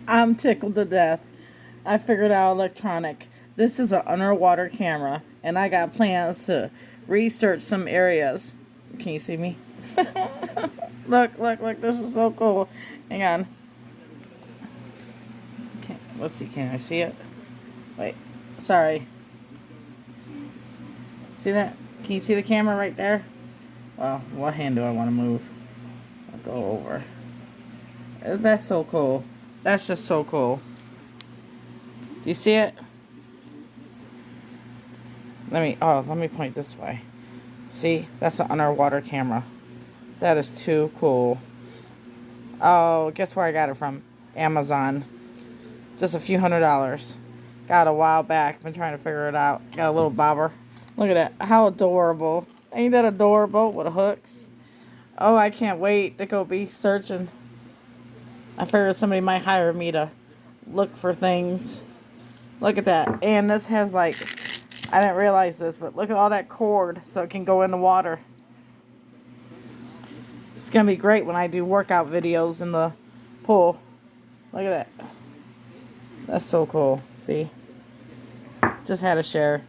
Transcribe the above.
I'm tickled to death. I figured out electronic. This is an underwater camera, and I got plans to research some areas. Can you see me? Look, look, look. This is so cool. Hang on. Okay, let's see. Can I see it? Wait. Sorry. See that? Can you see the camera right there? Well, what hand do I want to move? I'll go over. That's so cool. That's just so cool. Do you see it? Let me point this way. See? That's an underwater camera. That is too cool. Oh, guess where I got it from? Amazon. Just a few $100s. Got it a while back. Been trying to figure it out. Got a little bobber. Look at that. How adorable. Ain't that adorable with hooks? Oh, I can't wait to go be searching. I figured somebody might hire me to look for things. Look at that. And this has like, I didn't realize this, but look at all that cord so it can go in the water. It's going to be great when I do workout videos in the pool. Look at that. That's so cool. See? Just had to share.